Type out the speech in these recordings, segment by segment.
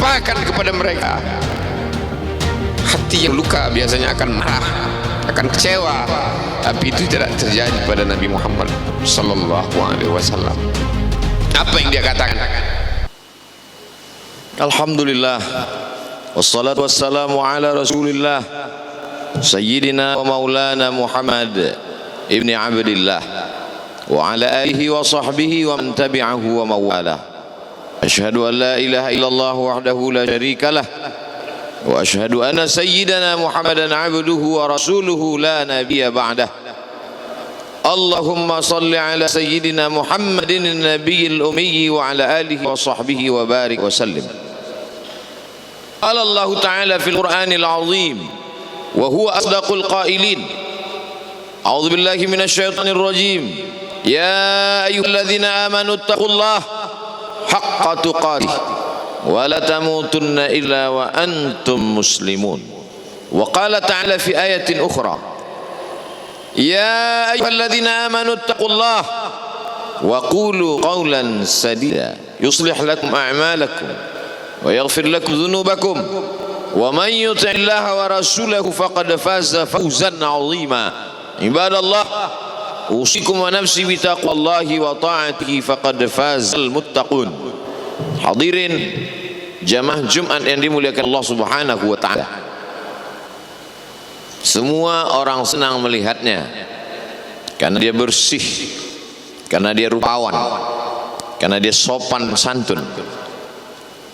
ditimpakan kepada mereka. Hati yang luka biasanya akan marah, akan kecewa, tapi itu tidak terjadi pada Nabi Muhammad sallallahu alaihi wasallam. Apa yang dia katakan? Alhamdulillah, wassalatu wassalamu ala Rasulillah Sayyidina wa maulana Muhammad ibni Abdillah wa ala alihi wa sahbihi wa man tabi'ahu wa mawalah. Asyhadu an la ilaha illallah wahdahu la syarika lah wa asyhadu anna sayyidana Muhammadan abduhu wa rasuluhu la nabiyya ba'dah. Allahumma salli ala sayyidina Muhammadin nabiyil ummi wa ala alihi wa sahbihi wa barik wa sallim. Qala Allah ta'ala fil Qur'anil azim wa huwa asdaqul qailin. A'udzu billahi minasy syaithanir rajim. Ya ayyuhalladzina amanu taqullaha haqqa tuqatih wa la tamutunna illa wa antum muslimun. Wa qala ta'ala fi ayatin ukhra. Ya ayyuhalladzina amanu taqullaha wa qulu qawlan sadida yuslih lakum a'malakum wa yaghfir lakum dhunubakum wa man yuti'illaha wa rasulahu faqad faza fawzan 'azima. Ibadallah, usikum wa nafsi bi taqwallahi wa ta'atihi faqad fazal muttaqun. Hadirin jamaah Jumat yang dimuliakan Allah Subhanahu wa taala. Semua orang senang melihatnya karena dia bersih, karena dia rupawan, karena dia sopan santun,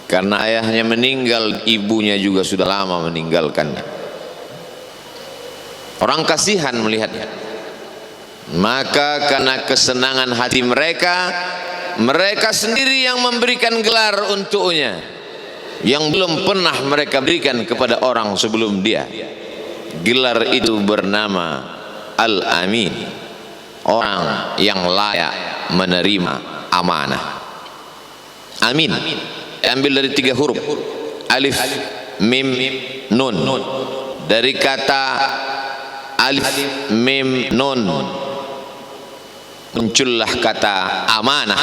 karena ayahnya meninggal, ibunya juga sudah lama meninggalkannya. Orang kasihan melihatnya. Maka karena kesenangan hati mereka, mereka sendiri yang memberikan gelar untuknya yang belum pernah mereka berikan kepada orang sebelum dia. Gelar itu bernama Al-Amin, orang yang layak menerima amanah. Amin ambil dari 3 huruf, alif, mim, nun. Dari kata alif, mim, nun muncullah kata amanah.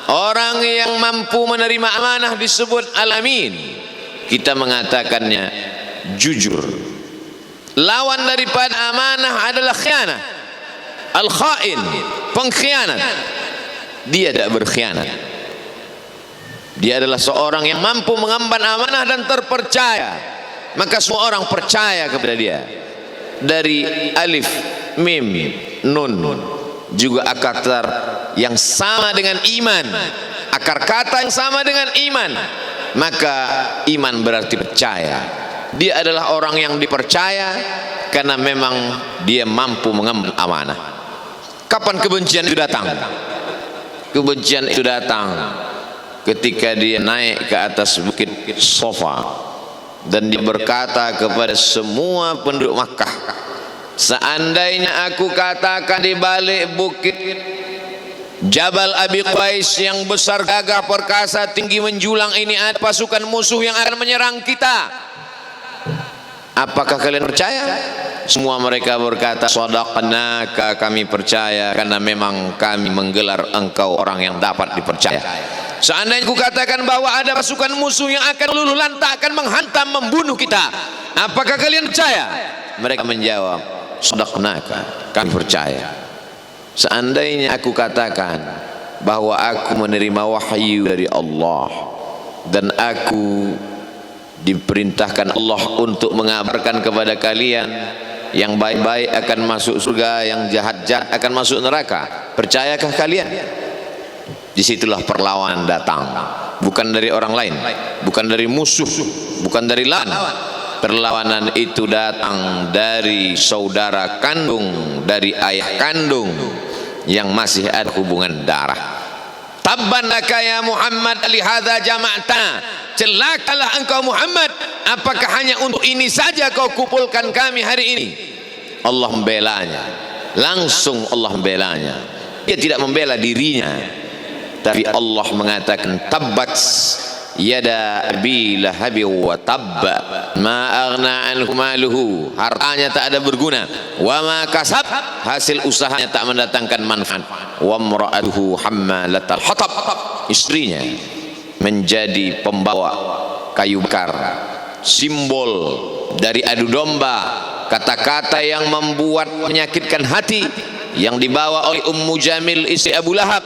Orang yang mampu menerima amanah disebut Al-Amin. Kita mengatakannya jujur. Lawan daripada amanah adalah khianah, al-khain, pengkhianat. Dia tidak berkhianat. Dia adalah seorang yang mampu mengemban amanah dan terpercaya. Maka semua orang percaya kepada dia. Dari alif, mim, nun juga akar yang sama dengan iman, akar kata yang sama dengan iman. Maka iman berarti percaya. Dia adalah orang yang dipercaya karena memang dia mampu mengemban amanah. Kapan kebencian itu datang? Kebencian itu datang ketika dia naik ke atas bukit Safa dan dia berkata kepada semua penduduk Makkah, seandainya aku katakan di balik bukit Jabal Abi Qais yang besar, gagah, perkasa, tinggi menjulang ini ada pasukan musuh yang akan menyerang kita, apakah kalian percaya? Semua mereka berkata, sadaqnaka, kami percaya karena memang kami menggelar engkau orang yang dapat dipercaya. Seandainya aku katakan bahwa ada pasukan musuh yang akan luluh lantak, akan menghantam, membunuh kita, apakah kalian percaya? Mereka menjawab, sadaqnaka, kami percaya. Seandainya aku katakan bahwa aku menerima wahyu dari Allah dan aku diperintahkan Allah untuk mengabarkan kepada kalian, yang baik-baik akan masuk surga, yang jahat-jahat akan masuk neraka, percayakah kalian? Disitulah perlawanan datang, bukan dari orang lain, bukan dari musuh, bukan dari lawan. Perlawanan itu datang dari saudara kandung, dari ayah kandung yang masih ada hubungan darah. Tabban laka ya Muhammad lihadza jama'ta, celakalah engkau Muhammad, apakah hanya untuk ini saja kau kumpulkan kami hari ini? Allah membelanya, langsung Allah membelanya. Dia tidak membela dirinya, tapi Allah mengatakan tabbat yada abi lahabi wa tabba ma aghna anhu maluhu, hartanya tak ada berguna, wa ma kasab, hasil usahanya tak mendatangkan manfaat, wa imra'atuhu hammalatal hatab, istrinya menjadi pembawa kayu bakar, simbol dari adu domba, kata-kata yang membuat menyakitkan hati yang dibawa oleh Ummu Jamil istri Abu Lahab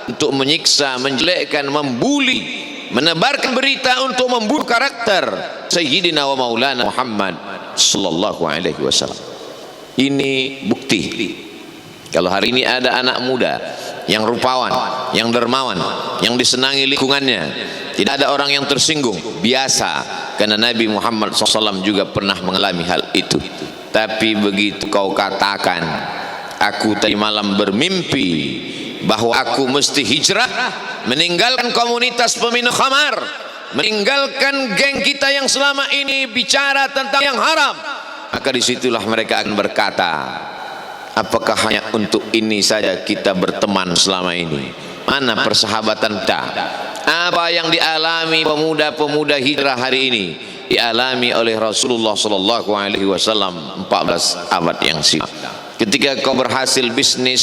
untuk menyiksa, menjelekkan, membuli, menebarkan berita untuk membunuh karakter Sayyidina wa Maulana Muhammad sallallahu alaihi wasallam. Ini bukti kalau hari ini ada anak muda yang rupawan, yang dermawan, yang disenangi lingkungannya, tidak ada orang yang tersinggung, biasa, karena Nabi Muhammad SAW juga pernah mengalami hal itu. Tapi begitu kau katakan, aku tadi malam bermimpi bahwa aku mesti hijrah, meninggalkan komunitas peminum khamar, meninggalkan geng kita yang selama ini bicara tentang yang haram, maka disitulah mereka akan berkata, apakah hanya untuk ini saja kita berteman selama ini? Mana persahabatan kita? Apa yang dialami pemuda-pemuda hijrah hari ini dialami oleh Rasulullah sallallahu alaihi wasallam 14 abad yang silam. Ketika kau berhasil bisnis,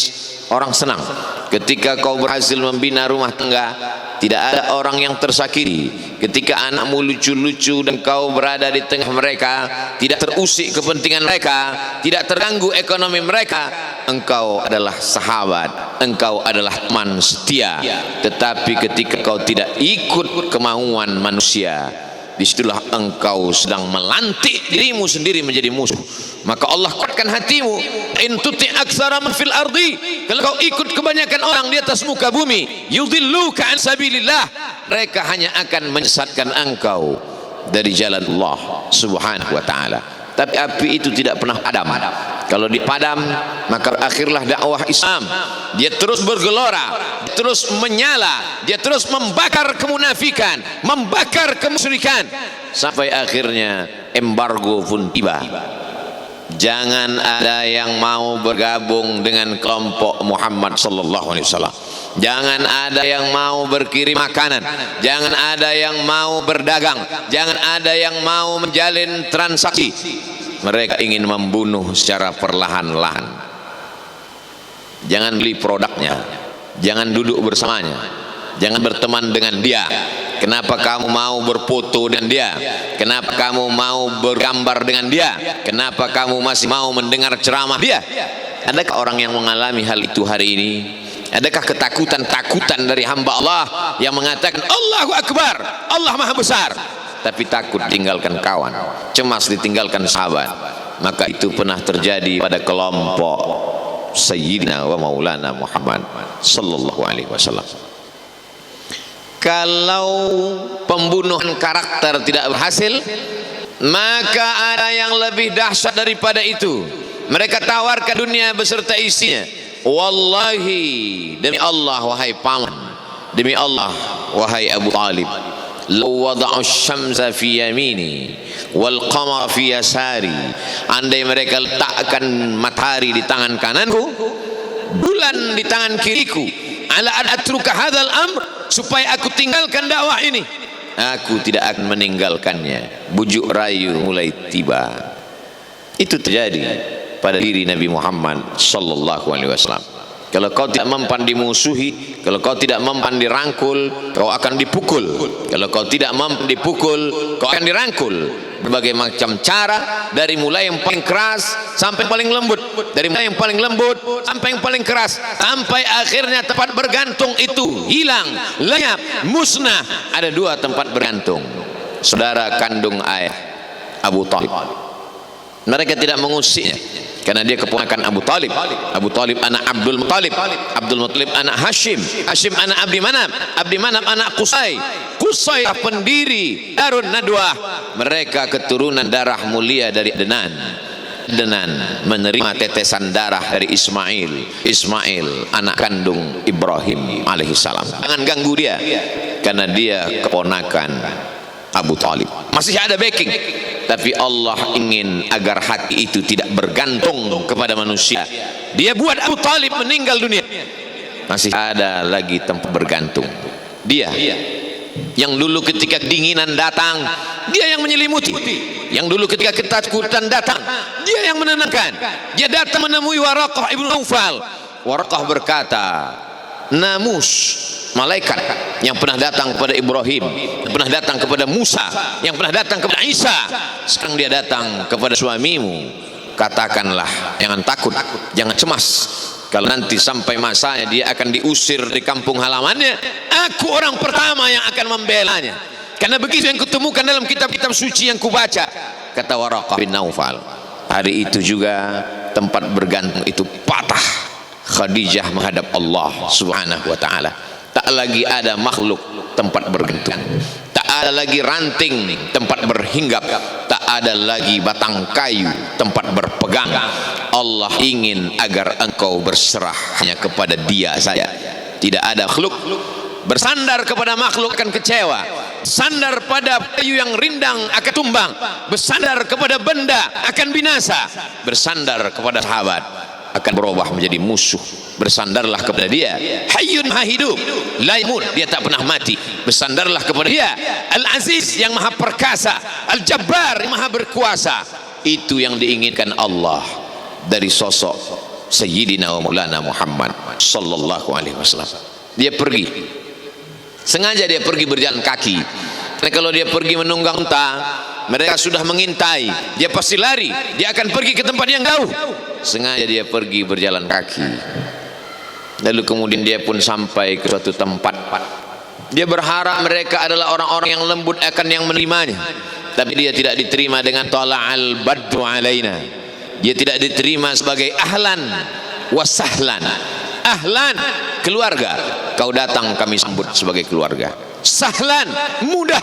orang senang. Ketika kau berhasil membina rumah tangga, tidak ada orang yang tersakiti. Ketika anakmu lucu-lucu dan kau berada di tengah mereka, tidak terusik kepentingan mereka, tidak terganggu ekonomi mereka, engkau adalah sahabat, engkau adalah teman setia. Tetapi ketika kau tidak ikut kemauan manusia, disitulah engkau sedang melantik dirimu sendiri menjadi musuh. Maka Allah kuatkan hatimu, in tuti aktsara man fil ardi, kalau kau ikut kebanyakan orang di atas muka bumi, yudhilluka an sabilillah, mereka hanya akan menyesatkan engkau dari jalan Allah subhanahu wa ta'ala. Tapi api itu tidak pernah padam. Kalau dipadam, maka akhirlah dakwah Islam. Dia terus bergelora, dia terus menyala, dia terus membakar kemunafikan, membakar kemusyrikan, sampai akhirnya embargo pun tiba. Jangan ada yang mau bergabung dengan kelompok Muhammad sallallahu alaihi wasallam. Jangan ada yang mau berkirim makanan, jangan ada yang mau berdagang, jangan ada yang mau menjalin transaksi. Mereka ingin membunuh secara perlahan-lahan. Jangan beli produknya, jangan duduk bersamanya, jangan berteman dengan dia. Kenapa kamu mau berfoto dengan dia? Kenapa kamu mau bergambar dengan dia? Kenapa kamu masih mau mendengar ceramah dia? Adakah orang yang mengalami hal itu hari ini? Adakah ketakutan dari hamba Allah yang mengatakan Allahu Akbar, Allah Maha Besar, tapi takut tinggalkan kawan, cemas ditinggalkan sahabat? Maka itu pernah terjadi pada kelompok Sayyidina wa Maulana Muhammad sallallahu alaihi wasallam. Kalau pembunuhan karakter tidak berhasil, maka ada yang lebih dahsyat daripada itu. Mereka tawarkan dunia beserta isinya. Wallahi, demi Allah wahai paman, demi Allah wahai Abu Talib, law wada'u syamsa fi yamini wal qamara fi yasari, andai mereka letakkan matahari di tangan kananku, bulan di tangan kiriku, ala an atruka hadzal amr, supaya aku tinggalkan dakwah ini, aku tidak akan meninggalkannya. Bujuk rayu mulai tiba. Itu terjadi pada diri Nabi Muhammad sallallahu alaihi wasallam. Kalau kau tidak mempan dimusuhi, kalau kau tidak mempan dirangkul, kau akan dipukul. Kalau kau tidak mempan dipukul, kau akan dirangkul. Berbagai macam cara, dari mulai yang paling keras sampai paling lembut, dari mulai yang paling lembut sampai yang paling keras, sampai akhirnya tempat bergantung itu hilang, lenyap, musnah. Ada dua tempat bergantung, saudara kandung ayah Abu Talib. Mereka tidak mengusiknya karena dia keponakan Abu Talib. Abu Talib anak Abdul Muttalib, Abdul Muttalib anak Hashim, Hashim anak Abdi Manaf, Abdi Manaf anak Qusay, Qusay pendiri Darun Nadwah. Mereka keturunan darah mulia dari Adnan. Adnan menerima tetesan darah dari Ismail, Ismail anak kandung Ibrahim alaihissalam. Jangan ganggu dia karena dia keponakan Abu Talib. Masih ada backing, tapi Allah ingin agar hati itu tidak bergantung kepada manusia. Dia buat Abu Talib meninggal dunia, masih ada lagi tempat bergantung. Dia yang dulu ketika kedinginan datang, dia yang menyelimuti. Yang dulu ketika ketakutan datang, dia yang menenangkan. Dia datang menemui Waraqah ibnu Naufal. Waraqah berkata, Namus malaikat yang pernah datang kepada Ibrahim, yang pernah datang kepada Musa, yang pernah datang kepada Isa, sekarang dia datang kepada suamimu. Katakanlah, jangan takut, jangan cemas. Kalau nanti sampai masanya dia akan diusir di kampung halamannya, aku orang pertama yang akan membelanya. Karena begitu yang kutemukan dalam kitab-kitab suci yang kubaca. Kata Waraqah bin Naufal, hari itu juga tempat bergantung itu patah. Khadijah menghadap Allah subhanahu wa ta'ala. Tak lagi ada makhluk tempat bergantung, tak ada lagi ranting tempat berhinggap, tak ada lagi batang kayu tempat berpegang. Allah ingin agar engkau berserah hanya kepada Dia saja. Tidak ada makhluk. Bersandar kepada makhluk akan kecewa, sandar pada kayu yang rindang akan tumbang, bersandar kepada benda akan binasa, bersandar kepada sahabat akan berubah menjadi musuh. Bersandarlah kepada Dia, Hayyun Maha Hidup, la yamut, Dia tak pernah mati. Bersandarlah kepada Dia, Al-Aziz yang Maha Perkasa, Al-Jabbar yang Maha Berkuasa. Itu yang diinginkan Allah dari sosok Sayyidina wa Maulana Muhammad sallallahu alaihi wasallam. Dia pergi, sengaja dia pergi berjalan kaki. Karena kalau dia pergi menunggang unta, mereka sudah mengintai, dia pasti lari, dia akan pergi ke tempat yang jauh. Sengaja dia pergi berjalan kaki. Lalu kemudian dia pun sampai ke suatu tempat. Dia berharap mereka adalah orang-orang yang lembut akan yang menerimanya, tapi dia tidak diterima dengan tala'al badru alaina. Dia tidak diterima sebagai ahlan wasahlan. Ahlan, keluarga, kau datang kami sambut sebagai keluarga. Sahlan, mudah,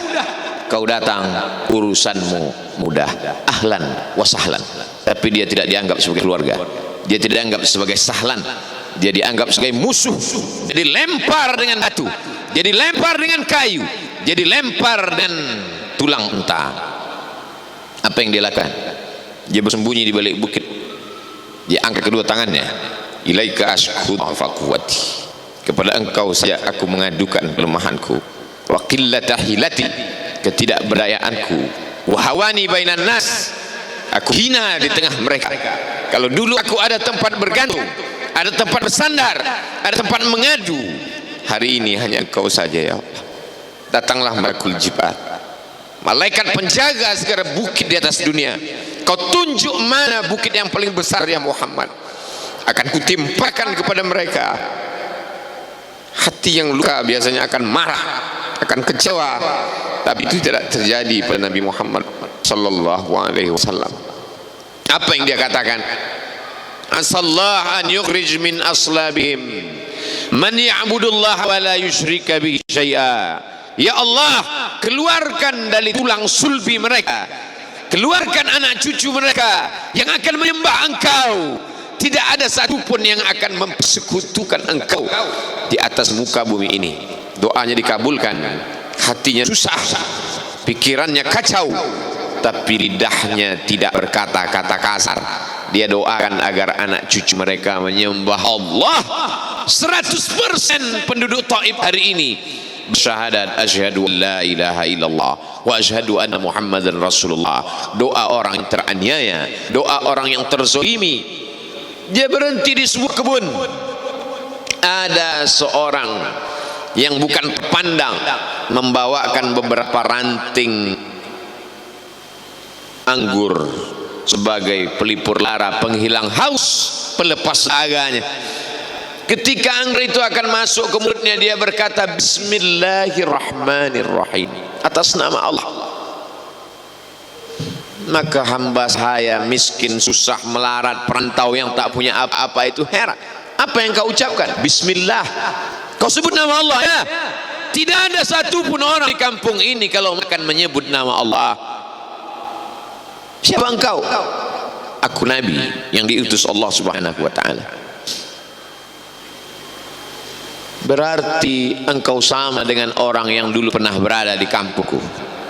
kau datang urusanmu mudah. Ahlan wasahlan. Tapi dia tidak dianggap sebagai keluarga, dia tidak dianggap sebagai sahlan, dia dianggap sebagai musuh. Jadi lempar dengan batu, jadi lempar dengan kayu, jadi lempar dengan tulang unta. Apa yang dia lakukan? Dia bersembunyi di balik bukit. Dia angkat kedua tangannya, ilaika ashku faquwati, kepada engkau saja aku mengadukan kelemahanku, wa qillata hilati, ketidakberdayaanku, wa hawani bainan nas, aku hina di tengah mereka. Kalau dulu aku ada tempat bergantung, ada tempat bersandar, ada tempat mengadu, hari ini hanya engkau saja ya Allah. Datanglah malakul jibat, malaikat penjaga segala bukit di atas dunia. Kau tunjuk mana bukit yang paling besar ya Muhammad, akan kutimpakan kepada mereka. Hati yang luka biasanya akan marah, akan kecewa, tapi itu tidak terjadi pada Nabi Muhammad sallallahu alaihi wasallam. Apa yang dia katakan? Asallah an yukhrij min aslabihim man ya'budullah wa la yusyrika bihi syai'a. Ya Allah, keluarkan dari tulang sulbi mereka, keluarkan anak cucu mereka yang akan menyembah engkau. Tidak ada satupun yang akan mempersekutukan engkau di atas muka bumi ini. Doanya dikabulkan, hatinya susah, pikirannya kacau, tapi lidahnya tidak berkata-kata kasar. Dia doakan agar anak cucu mereka menyembah Allah. 100% penduduk Taif hari ini bersyahadat asyhadu an la ilaha illallah wa asyhadu anna Muhammadan Rasulullah. Doa orang yang teraniaya, doa orang yang terzolimi. Dia berhenti di sebuah kebun. Ada seorang yang bukan pandang membawakan beberapa ranting anggur sebagai pelipur lara, penghilang haus, pelepas dahaganya. Ketika anggur itu akan masuk ke mulutnya, dia berkata Bismillahirrahmanirrahim, atas nama Allah. Maka hamba saya miskin, susah, melarat, perantau yang tak punya apa-apa itu heran. Apa yang kau ucapkan? Bismillah. Kau sebut nama Allah ya? Tidak ada satupun orang di kampung ini kalau akan menyebut nama Allah. Siapa engkau? Aku Nabi yang diutus Allah subhanahu wa ta'ala. Berarti engkau sama dengan orang yang dulu pernah berada di kampungku.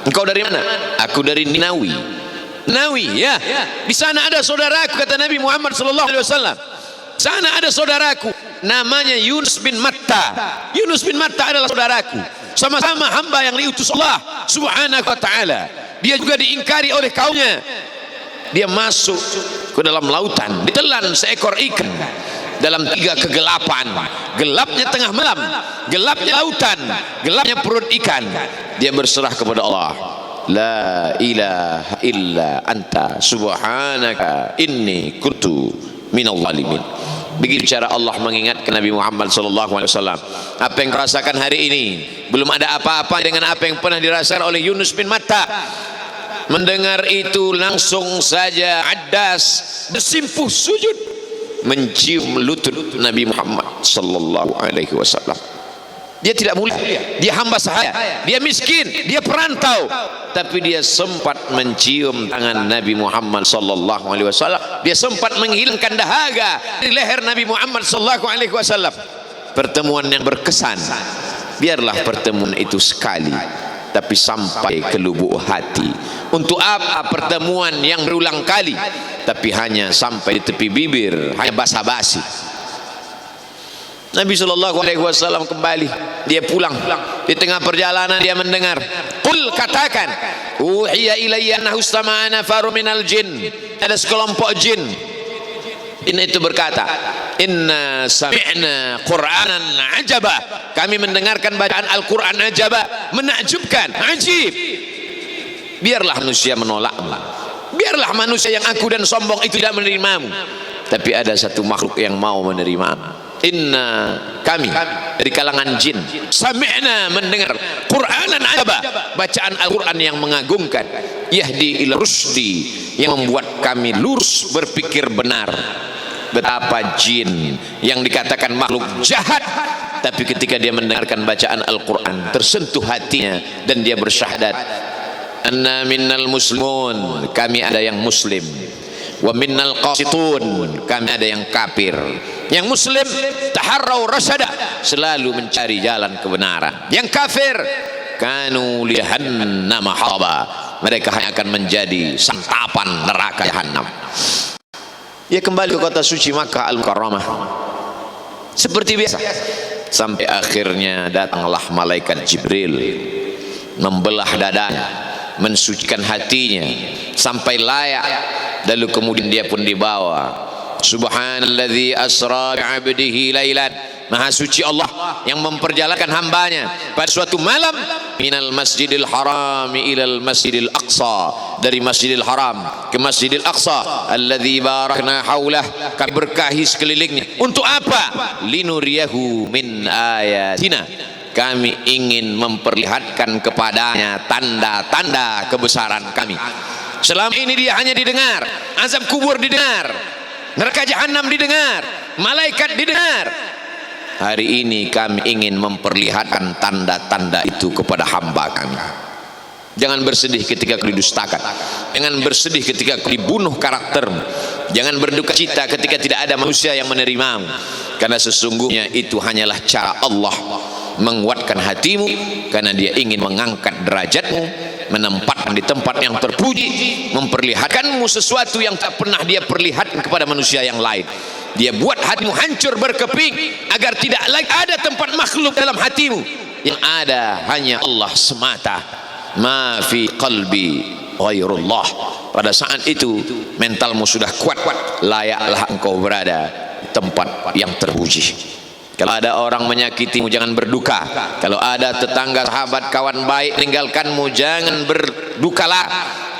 Engkau dari mana? Aku dari Ninawi. Nawi ya, di sana ada saudaraku, kata Nabi Muhammad sallallahu alaihi wasallam. Sana ada saudaraku namanya Yunus bin Matta. Yunus bin Matta adalah saudaraku. Sama-sama hamba yang diutus Allah subhanahu wa ta'ala. Dia juga diingkari oleh kaumnya. Dia masuk ke dalam lautan, ditelan seekor ikan. dalam 3 kegelapan, gelapnya tengah malam, gelapnya lautan, gelapnya perut ikan, dia berserah kepada Allah. La ilaha illa anta subhanaka inni kuntu minal zalimin. Begitu cara Allah mengingatkan Nabi Muhammad SAW. Apa yang rasakan hari ini belum ada apa-apa dengan apa yang pernah dirasakan oleh Yunus bin Matta. Mendengar itu langsung saja Addas bersimpuh sujud mencium lutut Nabi Muhammad SAW. Dia tidak mulia, dia hamba sahaya, dia miskin, dia perantau, tapi dia sempat mencium tangan Nabi Muhammad SAW. Dia sempat menghilangkan dahaga di leher Nabi Muhammad SAW. Pertemuan yang berkesan. Biarlah pertemuan itu sekali, tapi sampai ke lubuk hati. Untuk apa pertemuan yang berulang kali tapi hanya sampai di tepi bibir, hanya basa-basi? Nabi SAW kembali, dia pulang. Di tengah perjalanan dia mendengar, qul, katakan, uhiya ilayya annahu istama'a nafaru minal jin, ada sekelompok jin. Jin itu berkata, inna sami'na qur'anan ajaba, kami mendengarkan bacaan Al-Quran ajaba, menakjubkan, ajib. Biarlah manusia menolakmu, biarlah manusia yang aku dan sombong itu tidak menerimamu, tapi ada satu makhluk yang mau menerimamu. Inna, kami dari kalangan jin, sami'na, mendengar Qur'anan ajaba, bacaan Al-Quran yang mengagumkan, yahdi ila rusdi, yang membuat kami lurus berpikir benar. Betapa jin yang dikatakan makhluk jahat, tapi ketika dia mendengarkan bacaan Al-Quran tersentuh hatinya dan dia bersyahadat, anna minnal muslimun, kami ada yang muslim, wa minnal qasitun, kami ada yang kafir. Yang muslim taharrau rasyada, selalu mencari jalan kebenaran. Yang kafir kanu li jahannam haba, mereka hanya akan menjadi santapan neraka jahanam. Dia kembali ke kota suci Makkah Al-Mukarramah seperti biasa, sampai akhirnya datanglah malaikat Jibril membelah dadanya, mensucikan hatinya sampai layak, lalu kemudian dia pun dibawa. Subhanalladzi asra bi'abdihi lailan, maha suci Allah yang memperjalankan hambanya pada suatu malam, minal masjidil harami ilal masjidil aqsa, dari masjidil haram ke masjidil aqsa, alladzi barakna haulah, kami berkahi sekelilingnya. Untuk apa? Linuriyahu min ayatina, kami ingin memperlihatkan kepadanya tanda-tanda kebesaran kami. Selama ini dia hanya didengar, azab kubur didengar, neraka jahanam didengar, malaikat didengar. Hari ini kami ingin memperlihatkan tanda-tanda itu kepada hamba kami. Jangan bersedih ketika kau didustakan, jangan bersedih ketika kau dibunuh karaktermu, jangan berduka cita ketika tidak ada manusia yang menerimamu, karena sesungguhnya itu hanyalah cara Allah menguatkan hatimu, karena dia ingin mengangkat derajatmu, menempatkan di tempat yang terpuji, memperlihatkanmu sesuatu yang tak pernah dia perlihatkan kepada manusia yang lain. Dia buat hatimu hancur berkeping agar tidak lagi ada tempat makhluk dalam hatimu, yang ada hanya Allah semata. Ma fi qalbi ghairullah. Pada saat itu mentalmu sudah kuat, layaklah engkau berada di tempat yang terpuji. Kalau ada orang menyakitimu, jangan berduka. Kalau ada tetangga, sahabat, kawan baik meninggalkanmu, jangan berdukalah,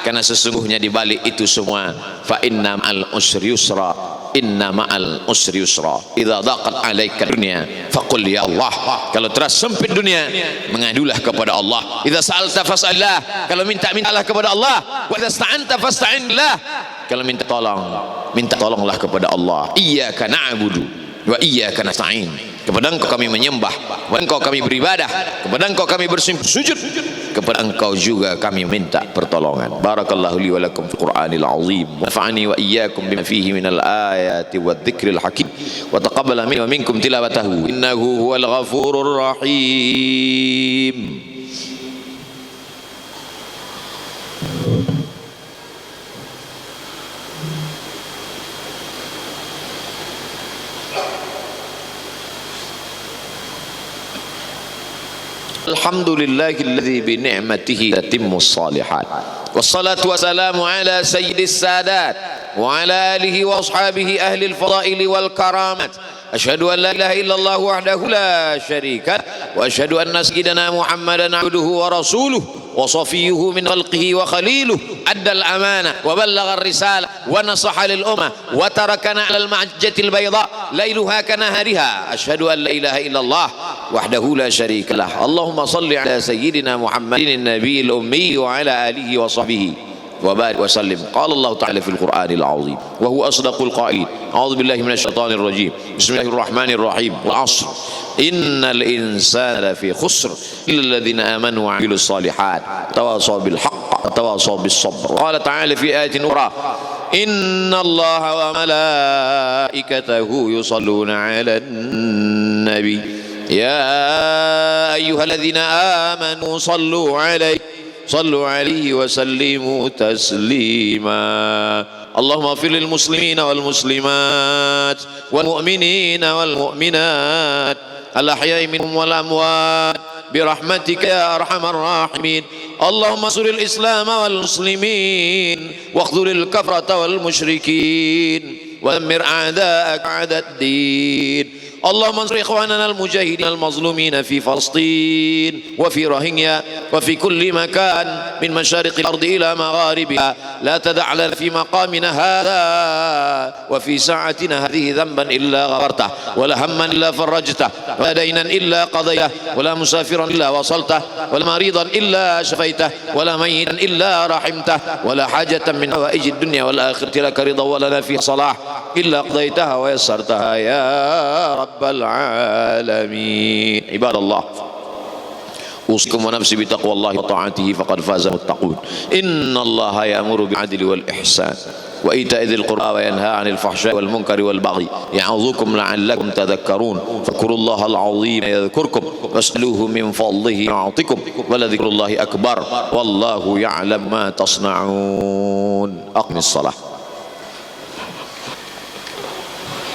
karena sesungguhnya di balik itu semua, fa inna ma'al usri yusra, inna ma'al usri yusra, idza daqat 'alaika dunya faqul ya Allah. Kalau terasa sempit dunia, mengadulah kepada Allah. Idza sa'alta fas'alillah, kalau mintalah kepada Allah. Wa idza sta'anta fasta'in billah, kalau minta tolonglah kepada Allah. Iyyaka na'budu wa iyyaka nasta'in, kepada engkau kami menyembah, kepada engkau kami beribadah, kepada engkau kami bersimpuh sujud, kepada engkau juga kami minta pertolongan. Barakallahu li wa lakum fil Qur'anil azim, wa nafa'ani wa iyyakum bima fihi minal ayati wadh-dhikril hakim, wa taqabbala minni wa minkum tilawatahu innahu huwal ghafurur rahim. Alhamdulillahilladzi bi ni'matihi tatimmus shalihat. والصلاة والسلام على سيد السادات وعلى آله وأصحابه أهل الفضائل والكرامات. أشهد أن لا إله إلا الله وحده لا شريك له، وأشهد أن سيدنا محمدا عبده ورسوله وصفيه من خلقه وخليله، أدى الأمانة وبلغ الرسالة ونصح للأمة وتركنا على المحجة البيضاء ليلها كنهارها. أشهد أن لا إله إلا الله وحده لا شريك له. اللهم صل على سيدنا محمد النبي الأمي وعلى آله وصحبه وبارك وسلم. قال الله تعالى في القرآن العظيم وهو أصدق القائلين: أعوذ بالله من الشيطان الرجيم، بسم الله الرحمن الرحيم، والعصر إن الإنسان لفي خسر إلا الذين آمنوا وعملوا الصالحات تواصوا بالحق وتواصوا بالصبر. قال تعالى في آية أخرى: إن الله وملائكته يصلون على النبي يا أيها الذين آمنوا صلوا عليه وسلموا تسليما. اللهم اغفر للمسلمين والمسلمات والمؤمنين والمؤمنات الأحياء منهم والأموات برحمتك يا أرحم الراحمين. اللهم انصر الإسلام والمسلمين واخذل الكفرة والمشركين ودمر أعداءك أعداء الدين. اللهم انصر إخواننا المجاهدين المظلومين في فلسطين وفي روهينيا وفي كل مكان من مشارق الأرض إلى مغاربها. لا تدع لنا في مقامنا هذا وفي ساعتنا هذه ذنبا إلا غفرته، ولا هما إلا فرجته، ولا دينا إلا قضيته، ولا مسافرا إلا وصلته، ولا مريضا إلا شفيته، ولا ميتا إلا رحمته، ولا حاجة من حوائج الدنيا والآخرة لك رضا ولنا فيها صلاح إلا قضيتها ويسرتها يا رب العالمين. عباد الله، أوصيكم ونفسي بتقوى الله وطاعته فقد فاز المتقون. إن الله يأمر بالعدل والإحسان وإيتاء ذي القربى وينهى عن الفحشاء والمنكر والبغي يعظكم لعلكم تذكرون. فاذكروا الله العظيم يذكركم واسألوه من فضله يعطكم ولذكر الله أكبر والله يعلم ما تصنعون. أقم الصلاة.